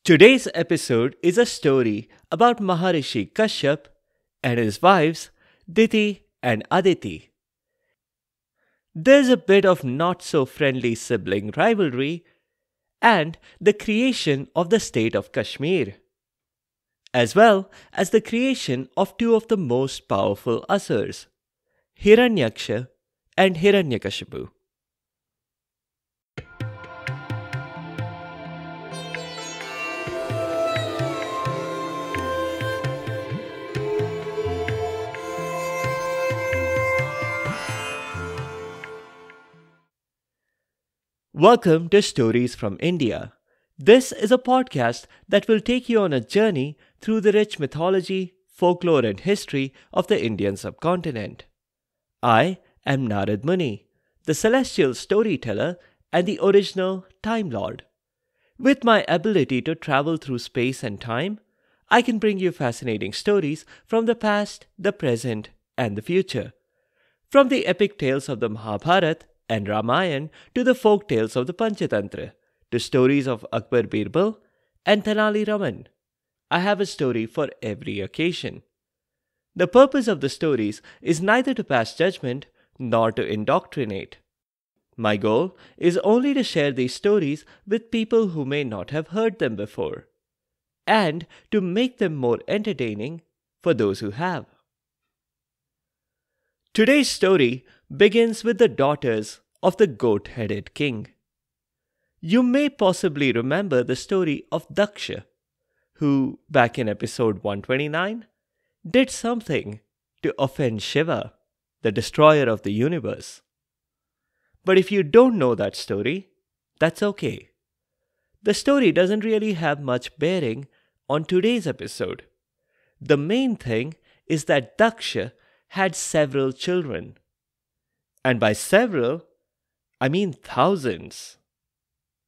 Today's episode is a story about Maharishi Kashyap and his wives Diti and Aditi. There's a bit of not so friendly sibling rivalry and the creation of the state of Kashmir, as well as the creation of two of the most powerful Asuras, Hiranyaksha and Hiranyakashapu. Welcome to Stories from India. This is a podcast that will take you on a journey through the rich mythology, folklore, and history of the Indian subcontinent. I am Narad Muni, the celestial storyteller and the original Time Lord. With my ability to travel through space and time, I can bring you fascinating stories from the past, the present, and the future. From the epic tales of the Mahabharata and Ramayana to the folk tales of the Panchatantra, to stories of Akbar Birbal and Tenali Raman. I have a story for every occasion. The purpose of the stories is neither to pass judgment nor to indoctrinate. My goal is only to share these stories with people who may not have heard them before, and to make them more entertaining for those who have. Today's story begins with the daughters of the goat-headed king. You may possibly remember the story of Daksha, who, back in episode 129, did something to offend Shiva, the destroyer of the universe. But if you don't know that story, that's okay. The story doesn't really have much bearing on today's episode. The main thing is that Daksha had several children. And by several, I mean thousands.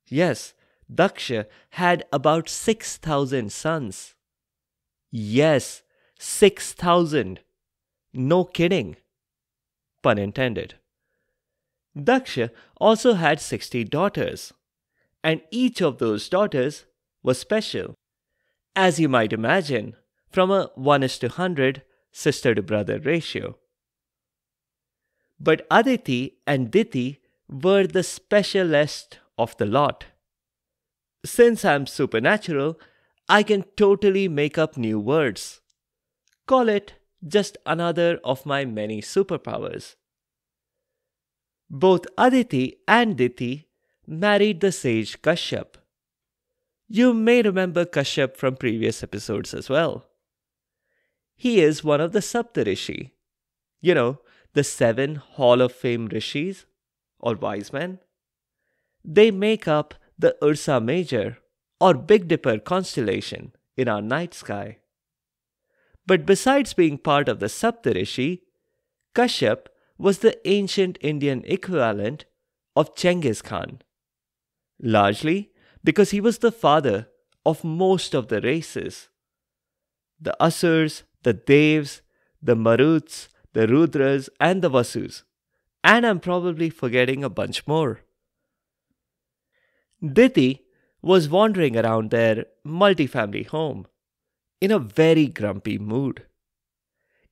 Yes, Daksha had about 6,000 sons. Yes, 6,000. No kidding. Pun intended. Daksha also had 60 daughters, and each of those daughters was special. As you might imagine, from a 1:100 sister to brother ratio. But Aditi and Diti were the specialest of the lot. Since I'm supernatural, I can totally make up new words. Call it just another of my many superpowers. Both Aditi and Diti married the sage Kashyap. You may remember Kashyap from previous episodes as well. He is one of the Saptarishi. You know, the 7 Hall of Fame rishis, or wise men. They make up the Ursa Major, or Big Dipper constellation in our night sky. But besides being part of the Saptarishi, Kashyap was the ancient Indian equivalent of Genghis Khan, largely because he was the father of most of the races. The Asuras, the Devs, the Maruts, the Rudras, and the Vasus. And I'm probably forgetting a bunch more. Diti was wandering around their multifamily home in a very grumpy mood.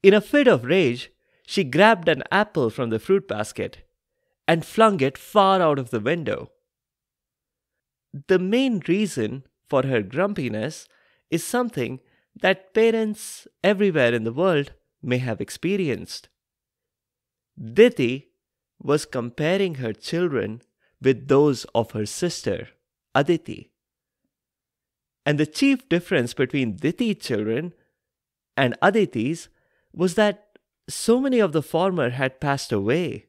In a fit of rage, she grabbed an apple from the fruit basket and flung it far out of the window. The main reason for her grumpiness is something that parents everywhere in the world may have experienced. Diti was comparing her children with those of her sister, Aditi. And the chief difference between Diti's children and Aditi's was that so many of the former had passed away,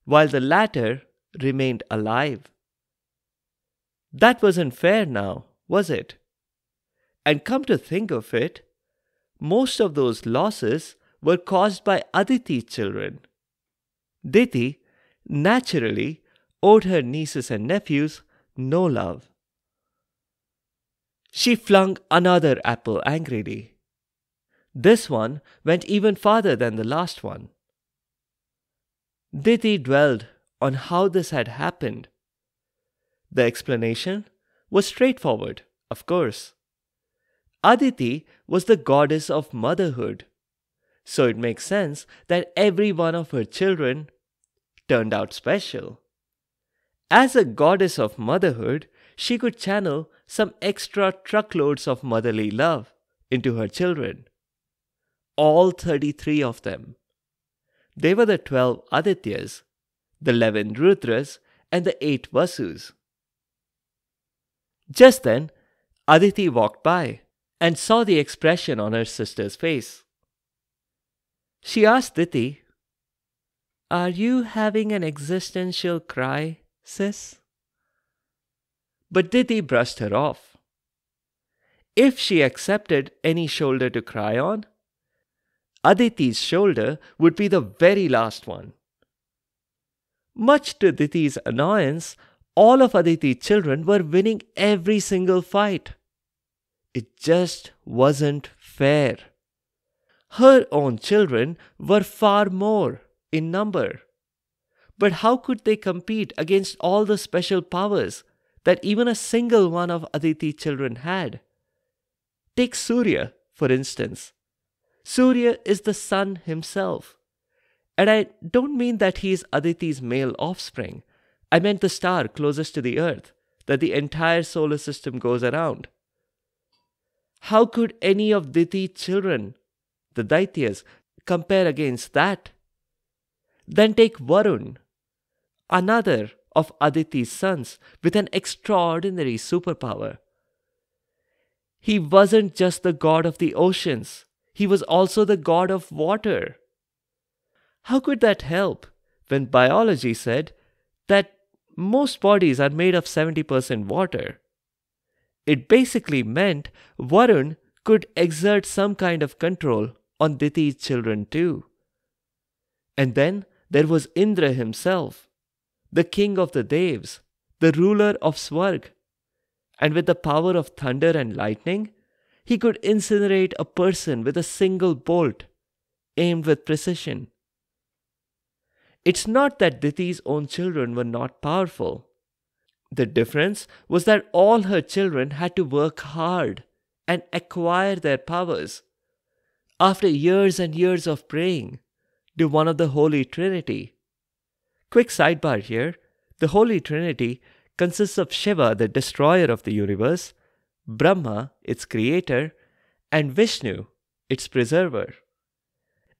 while the latter remained alive. That wasn't fair now, was it? And come to think of it, most of those losses were caused by Aditi's children. Diti naturally owed her nieces and nephews no love. She flung another apple angrily. This one went even farther than the last one. Diti dwelled on how this had happened. The explanation was straightforward, Of course. Aditi was the goddess of motherhood, so it makes sense that every one of her children turned out special. As a goddess of motherhood, she could channel some extra truckloads of motherly love into her children. All 33 of them. They were the 12 Adityas, the 11 Rudras, and the 8 Vasus. Just then, Aditi walked by and saw the expression on her sister's face. She asked Diti, "Are you having an existential cry, sis?" But Diti brushed her off. If she accepted any shoulder to cry on, Aditi's shoulder would be the very last one. Much to Diti's annoyance, all of Aditi's children were winning every single fight. It just wasn't fair. Her own children were far more in number. But how could they compete against all the special powers that even a single one of Aditi's children had? Take Surya, for instance. Surya is the sun himself. And I don't mean that he is Aditi's male offspring. I meant the star closest to the earth that the entire solar system goes around. How could any of Diti's children, the Daityas, compare against that? Then take Varun, another of Aditi's sons with an extraordinary superpower. He wasn't just the god of the oceans, he was also the god of water. How could that help when biology said that most bodies are made of 70% water? It basically meant Varun could exert some kind of control on Diti's children too. And then there was Indra himself, the king of the Devs, the ruler of Swarg. And with the power of thunder and lightning, he could incinerate a person with a single bolt, aimed with precision. It's not that Diti's own children were not powerful. The difference was that all her children had to work hard and acquire their powers. After years and years of praying to one of the Holy Trinity. Quick sidebar here, the Holy Trinity consists of Shiva, the destroyer of the universe, Brahma, its creator, and Vishnu, its preserver.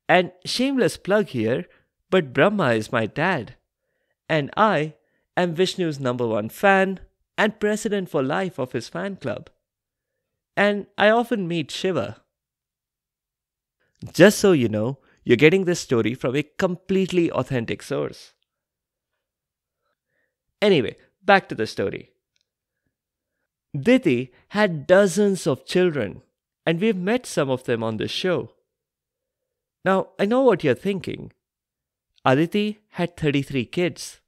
And shameless plug here, but Brahma is my dad, and I am Vishnu's #1 fan and president for life of his fan club. And I often meet Shiva. Just so you know, you're getting this story from a completely authentic source. Anyway, back to the story. Diti had dozens of children, and we've met some of them on this show. Now, I know what you're thinking. Aditi had 33 kids.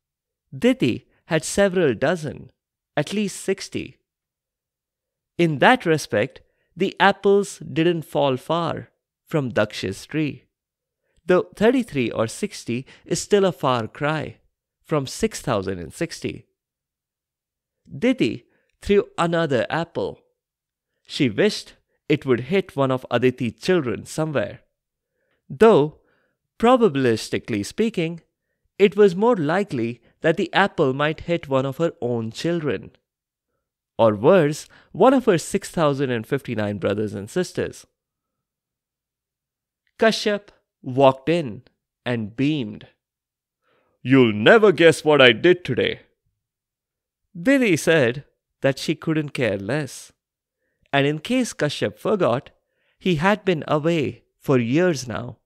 Diti had several dozen, at least 60. In that respect, the apples didn't fall far from Daksha's tree. Though 33 or 60 is still a far cry from 6060. Diti threw another apple. She wished it would hit one of Aditi's children somewhere. Though, probabilistically speaking, it was more likely that the apple might hit one of her own children. Or worse, one of her 6059 brothers and sisters. Kashyap walked in and beamed. "You'll never guess what I did today." Diti said that she couldn't care less. And in case Kashyap forgot, he had been away for years now.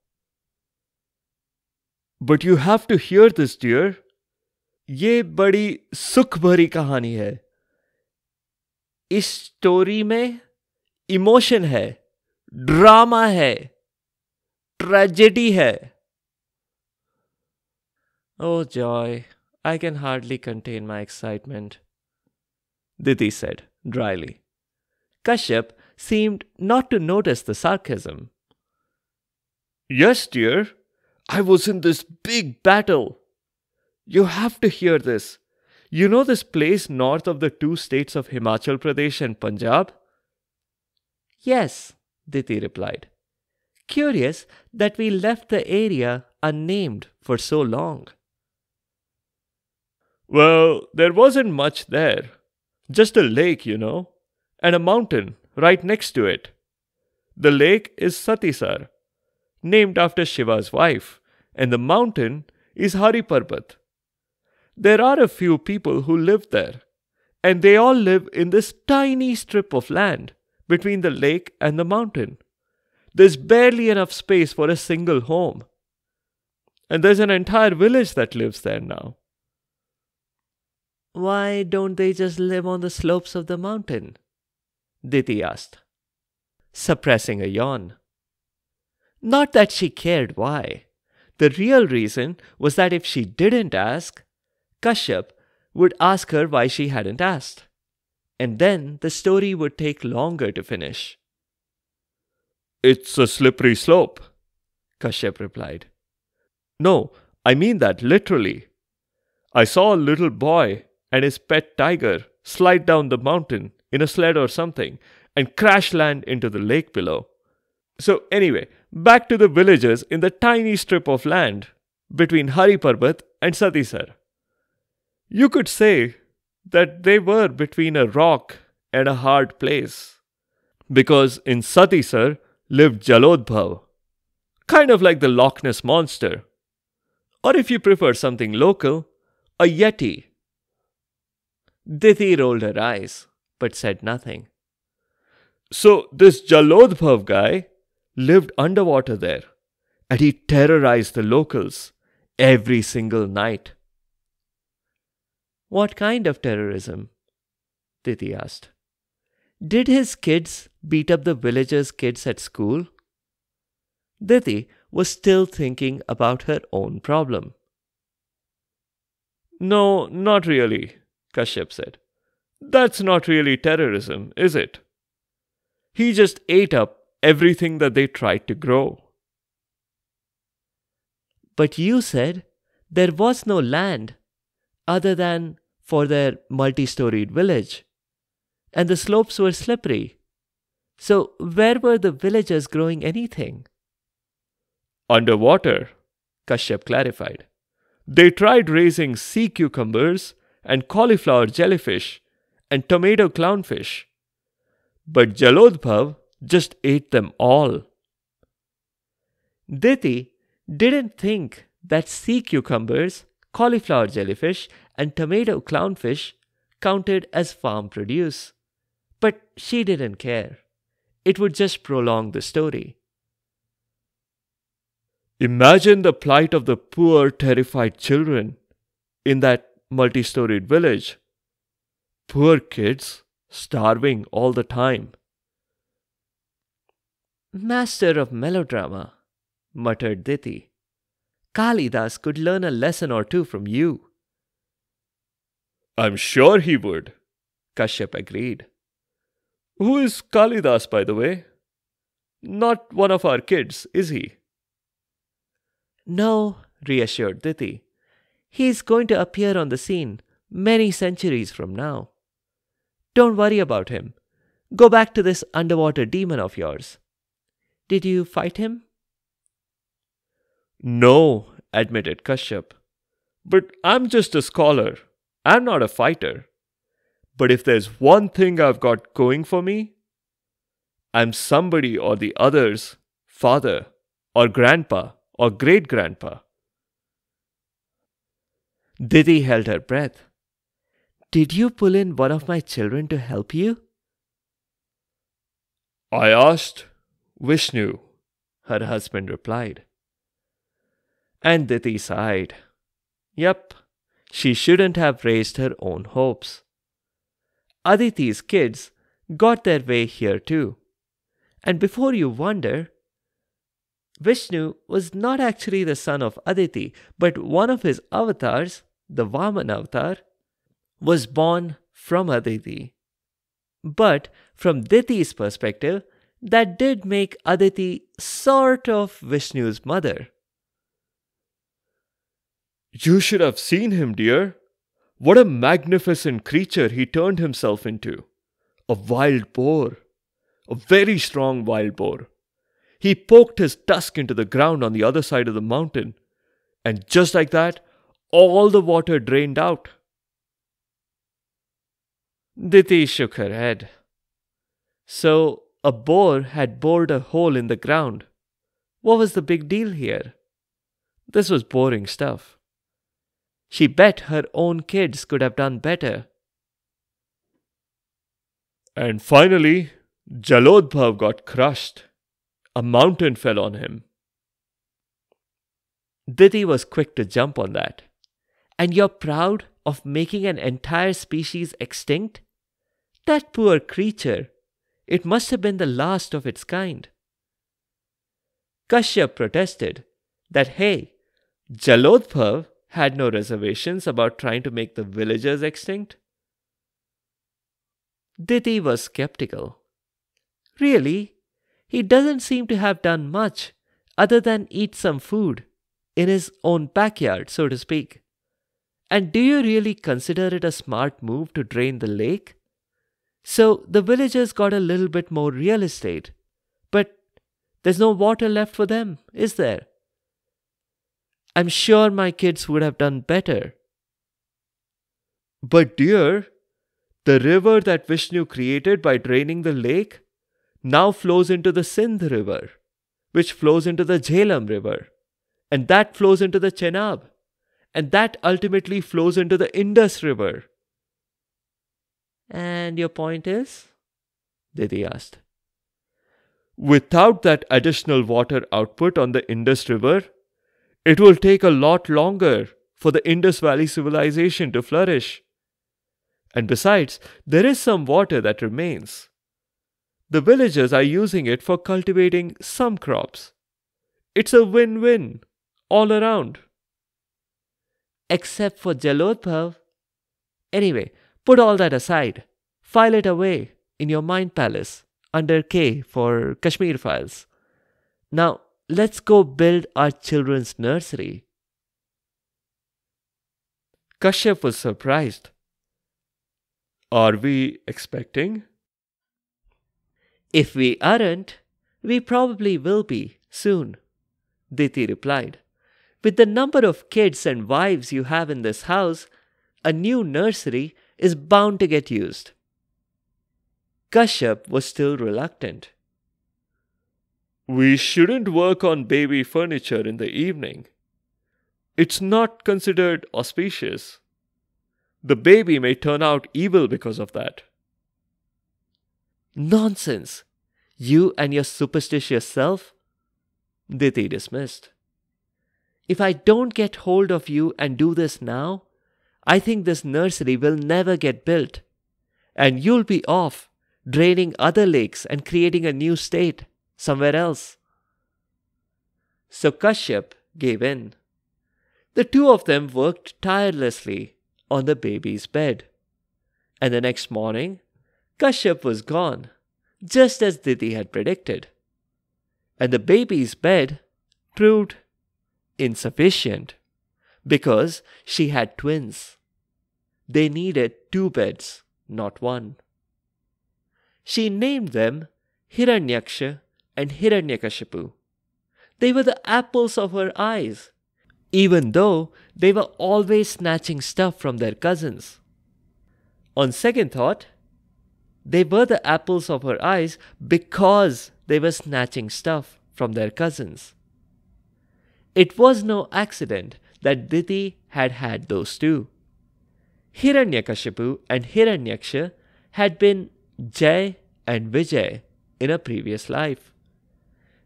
"But you have to hear this, dear. ये बड़ी सुख भरी कहानी है. इस story में emotion है, drama है, ट्रेजेडी है." "Oh joy, I can hardly contain my excitement," Diti said dryly. Kashyap seemed not to notice the sarcasm. "Yes, dear. I was in this big battle. You have to hear this. You know this place north of the two states of Himachal Pradesh and Punjab? Yes, Diti replied. Curious that we left the area unnamed for so long. Well, there wasn't much there. Just a lake, and a mountain right next to it. The lake is Satisar, named after Shiva's wife, and the mountain is Hariparbat. There are a few people who live there, and they all live in this tiny strip of land between the lake and the mountain. There's barely enough space for a single home. And there's an entire village that lives there now. Why don't they just live on the slopes of the mountain? Diti asked, suppressing a yawn. Not that she cared why. The real reason was that if she didn't ask, Kashyap would ask her why she hadn't asked. And then the story would take longer to finish. It's a slippery slope, Kashyap replied. No, I mean that literally. I saw a little boy and his pet tiger slide down the mountain in a sled or something and crash land into the lake below. So anyway, back to the villagers in the tiny strip of land between Hariparbat and Satisar. You could say that they were between a rock and a hard place. Because in Satisar lived Jalodbhav, kind of like the Loch Ness Monster. Or if you prefer something local, a Yeti. Diti rolled her eyes, but said nothing. So this Jalodbhav guy lived underwater there, and he terrorized the locals every single night. What kind of terrorism? Diti asked. Did his kids beat up the villagers' kids at school? Diti was still thinking about her own problem. No, not really, Kashyap said. That's not really terrorism, is it? He just ate up everything that they tried to grow. But you said there was no land other than for their multi-storied village, and the slopes were slippery. So where were the villagers growing anything? Underwater, Kashyap clarified. They tried raising sea cucumbers and cauliflower jellyfish and tomato clownfish. But Jalodbhav just ate them all. Diti didn't think that sea cucumbers, cauliflower jellyfish, and tomato clownfish counted as farm produce. But she didn't care. It would just prolong the story. Imagine the plight of the poor, terrified children in that multi-storied village. Poor kids, starving all the time. Master of melodrama, muttered Diti. Kalidas could learn a lesson or two from you. I'm sure he would, Kashyap agreed. Who is Kalidas, by the way? Not one of our kids, is he? No, reassured Diti. He's going to appear on the scene many centuries from now. Don't worry about him. Go back to this underwater demon of yours. Did you fight him? No, admitted Kashyap. But I'm just a scholar. I'm not a fighter. But if there's one thing I've got going for me, I'm somebody or the other's father or grandpa or great-grandpa. Diti held her breath. Did you pull in one of my children to help you? I asked Vishnu, her husband replied. And Diti sighed. Yep, she shouldn't have raised her own hopes. Aditi's kids got their way here too. And before you wonder, Vishnu was not actually the son of Aditi, but one of his avatars, the Vaman avatar, was born from Aditi. But from Diti's perspective, that did make Aditi sort of Vishnu's mother. You should have seen him, dear. What a magnificent creature he turned himself into! A wild boar. A very strong wild boar. He poked his tusk into the ground on the other side of the mountain, and just like that, all the water drained out. Diti shook her head. So, a boar had bored a hole in the ground. What was the big deal here? This was boring stuff. She bet her own kids could have done better. And finally, Jalodbhav got crushed. A mountain fell on him. Diti was quick to jump on that. And you're proud of making an entire species extinct? That poor creature. It must have been the last of its kind. Kashyap protested that, hey, Jalodbhav had no reservations about trying to make the villagers extinct. Diti was skeptical. Really? He doesn't seem to have done much other than eat some food in his own backyard, so to speak. And do you really consider it a smart move to drain the lake? So the villagers got a little bit more real estate. But there's no water left for them, is there? I'm sure my kids would have done better. But dear, the river that Vishnu created by draining the lake now flows into the Sindh River, which flows into the Jhelum River, and that flows into the Chenab, and that ultimately flows into the Indus River. And your point is? Diti asked. Without that additional water output on the Indus River, it will take a lot longer for the Indus Valley civilization to flourish. And besides, there is some water that remains. The villagers are using it for cultivating some crops. It's a win-win all around. Except for Jalodbhav. Anyway, put all that aside. File it away in your mind palace under K for Kashmir files. Now, let's go build our children's nursery. Kashyap was surprised. Are we expecting? If we aren't, we probably will be soon, Diti replied. With the number of kids and wives you have in this house, a new nursery is bound to get used. Kashyap was still reluctant. We shouldn't work on baby furniture in the evening. It's not considered auspicious. The baby may turn out evil because of that. Nonsense! You and your superstitious self? Diti dismissed. If I don't get hold of you and do this now, I think this nursery will never get built. And you'll be off, draining other lakes and creating a new state somewhere else. So Kashyap gave in. The two of them worked tirelessly on the baby's bed. And the next morning, Kashyap was gone, just as Diti had predicted. And the baby's bed proved insufficient because she had twins. They needed 2 beds, not 1. She named them Hiranyaksha and Hiranyakashapu. They were the apples of her eyes, even though they were always snatching stuff from their cousins. On second thought, they were the apples of her eyes because they were snatching stuff from their cousins. It was no accident that Diti had had those two. Hiranyakashapu and Hiranyaksha had been Jai and Vijay in a previous life.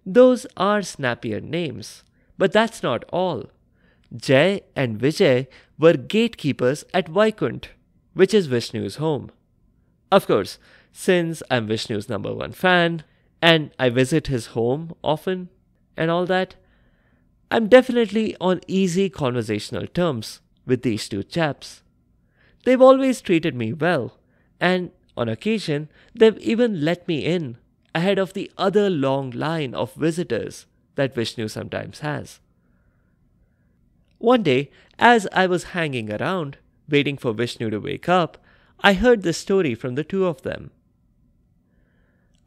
Those are snappier names, but that's not all. Jai and Vijay were gatekeepers at Vaikunth, which is Vishnu's home. Of course, since I'm Vishnu's #1 fan, and I visit his home often and all that, I'm definitely on easy conversational terms with these two chaps. They've always treated me well, and on occasion, they've even let me in ahead of the other long line of visitors that Vishnu sometimes has. One day, as I was hanging around, waiting for Vishnu to wake up, I heard the story from the two of them.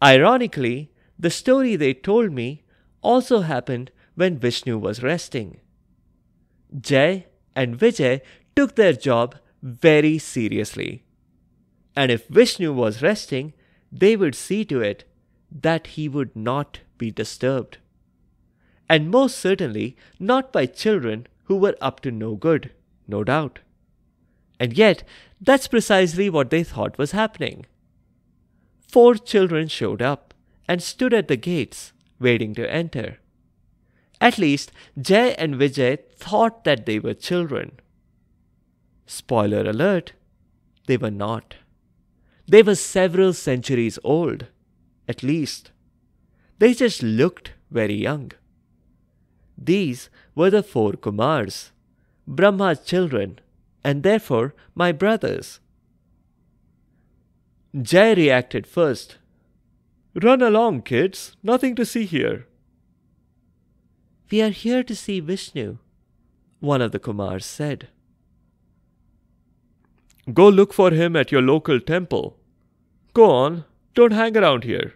Ironically, the story they told me also happened when Vishnu was resting. Jai and Vijay took their job very seriously. And if Vishnu was resting, they would see to it that he would not be disturbed. And most certainly not by children who were up to no good, no doubt. And yet, that's precisely what they thought was happening. 4 children showed up and stood at the gates, waiting to enter. At least, Jai and Vijay thought that they were children. Spoiler alert, they were not. They were several centuries old, at least. They just looked very young. These were the 4 Kumars, Brahma's children, and therefore my brothers. Jai reacted first. "Run along, kids. Nothing to see here." "We are here to see Vishnu," one of the Kumars said. "Go look for him at your local temple. Go on, don't hang around here,"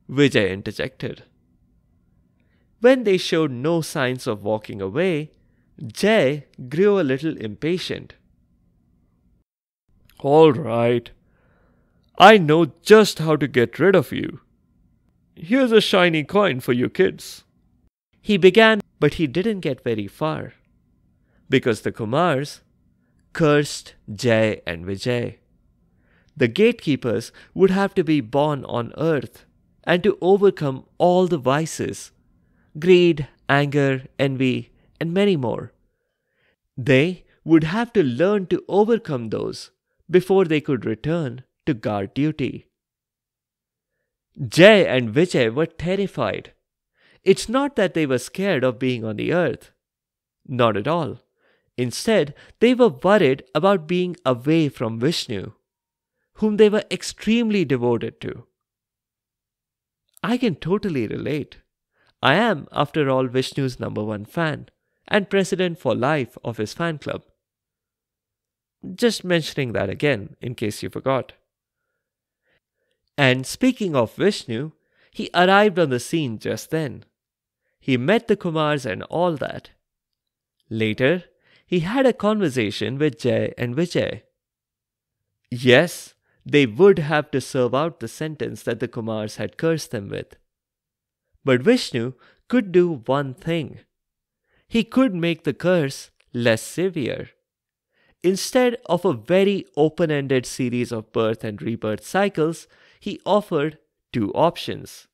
Vijay interjected. When they showed no signs of walking away, Jai grew a little impatient. "All right. I know just how to get rid of you. Here's a shiny coin for you kids." He began, but he didn't get very far, because the Kumars cursed Jai and Vijay. The gatekeepers would have to be born on earth and to overcome all the vices, greed, anger, envy, and many more. They would have to learn to overcome those before they could return to guard duty. Jai and Vijay were terrified. It's not that they were scared of being on the earth. Not at all. Instead, they were worried about being away from Vishnu, whom they were extremely devoted to. I can totally relate. I am, after all, Vishnu's #1 fan and president for life of his fan club. Just mentioning that again, in case you forgot. And speaking of Vishnu, he arrived on the scene just then. He met the Kumars and all that. Later, he had a conversation with Jai and Vijay. Yes, they would have to serve out the sentence that the Kumars had cursed them with. But Vishnu could do one thing. He could make the curse less severe. Instead of a very open-ended series of birth and rebirth cycles, he offered 2 options.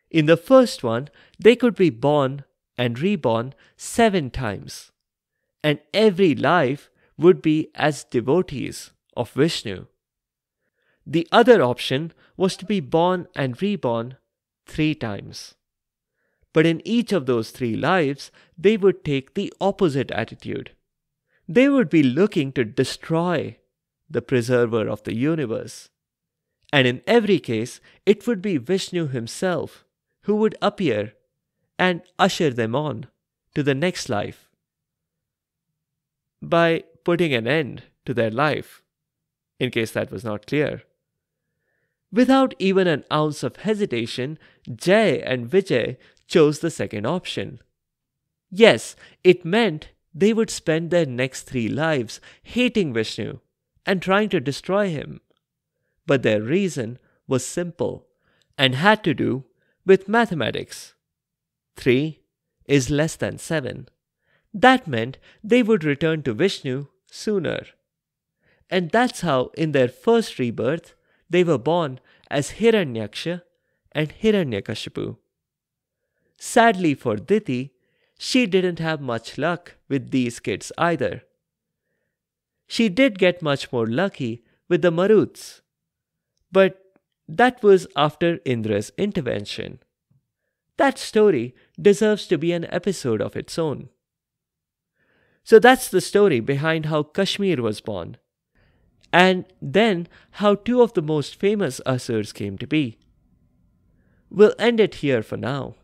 In the first one, they could be born and reborn 7 times, and every life would be as devotees of Vishnu. The other option was to be born and reborn 3 times. But in each of those 3 lives, they would take the opposite attitude. They would be looking to destroy the preserver of the universe. And in every case, it would be Vishnu himself who would appear and usher them on to the next life by putting an end to their life, in case that was not clear. Without even an ounce of hesitation, Jai and Vijay chose the second option. Yes, it meant they would spend their next 3 lives hating Vishnu and trying to destroy him. But their reason was simple and had to do with mathematics. 3 is less than 7. That meant they would return to Vishnu sooner. And that's how in their first rebirth, they were born as Hiranyaksha and Hiranyakashapu. Sadly for Diti, she didn't have much luck with these kids either. She did get much more lucky with the Maruts, but that was after Indra's intervention. That story deserves to be an episode of its own. So that's the story behind how Kashmir was born, and then how 2 of the most famous Asuras came to be. We'll end it here for now.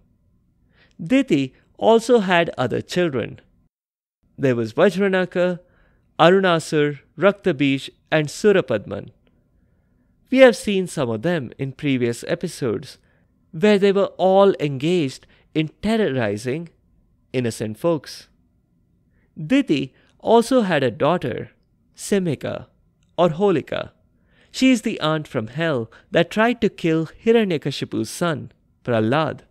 Diti also had other children. There was Vajranaka, Arunasur, Raktabish, and Surapadman. We have seen some of them in previous episodes, where they were all engaged in terrorizing innocent folks. Diti also had a daughter, Simhika or Holika. She is the aunt from hell that tried to kill Hiranyakashapu's son, Prahlad.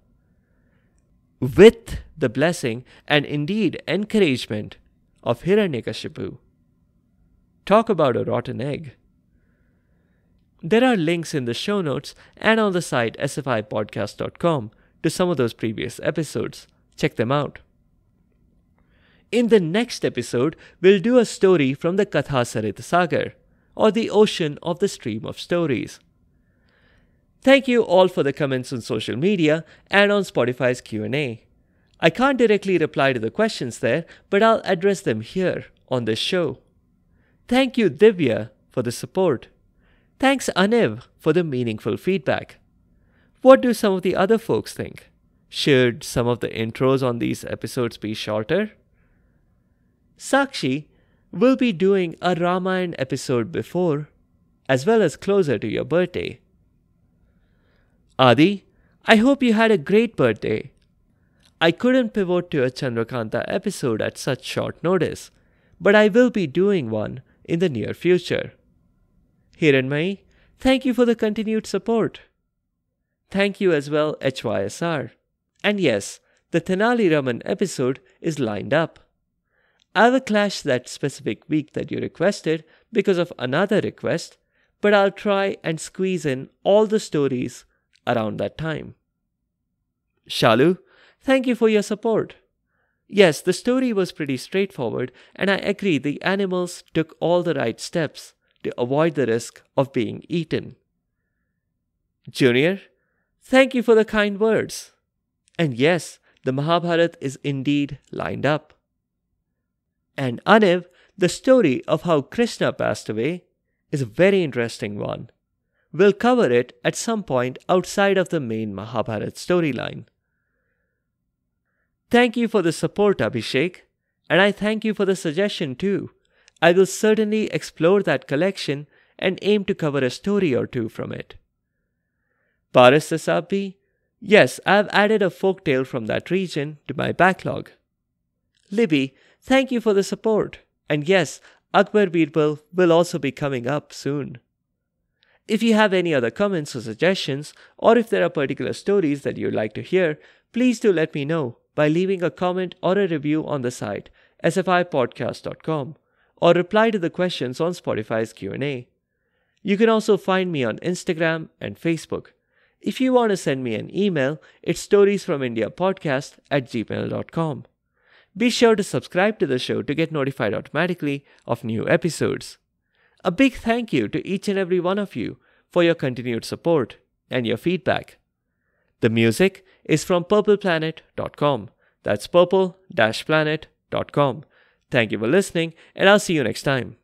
With the blessing and indeed encouragement of Hiranyakashapu. Talk about a rotten egg. There are links in the show notes and on the site sfipodcast.com to some of those previous episodes. Check them out. In the next episode, we'll do a story from the Katha Sarit Sagar, or the ocean of the stream of stories. Thank you all for the comments on social media and on Spotify's Q&A. I can't directly reply to the questions there, but I'll address them here on this show. Thank you, Divya, for the support. Thanks, Aniv, for the meaningful feedback. What do some of the other folks think? Should some of the intros on these episodes be shorter? Sakshi will be doing a Ramayana episode before, as well as closer to your birthday. Adi, I hope you had a great birthday. I couldn't pivot to a Chandrakanta episode at such short notice, but I will be doing one in the near future. Hiranmai, thank you for the continued support. Thank you as well, HYSR. And yes, the Tenali Raman episode is lined up. I will clash that specific week that you requested because of another request, but I'll try and squeeze in all the stories around that time. Shalu, thank you for your support. Yes, the story was pretty straightforward, and I agree the animals took all the right steps to avoid the risk of being eaten. Junior, thank you for the kind words. And yes, the Mahabharata is indeed lined up. And Aniv, the story of how Krishna passed away is a very interesting one. We'll cover it at some point outside of the main Mahabharata storyline. Thank you for the support, Abhishek, and I thank you for the suggestion too. I will certainly explore that collection and aim to cover a story or two from it. Paris Sasabi, yes, I've added a folktale from that region to my backlog. Libby, thank you for the support. And yes, Akbar Birbal will also be coming up soon. If you have any other comments or suggestions, or if there are particular stories that you'd like to hear, please do let me know by leaving a comment or a review on the site sfipodcast.com or reply to the questions on Spotify's Q&A. You can also find me on Instagram and Facebook. If you want to send me an email, it's storiesfromindiapodcast@gmail.com. Be sure to subscribe to the show to get notified automatically of new episodes. A big thank you to each and every one of you for your continued support and your feedback. The music is from purpleplanet.com. That's purple-planet.com. Thank you for listening, and I'll see you next time.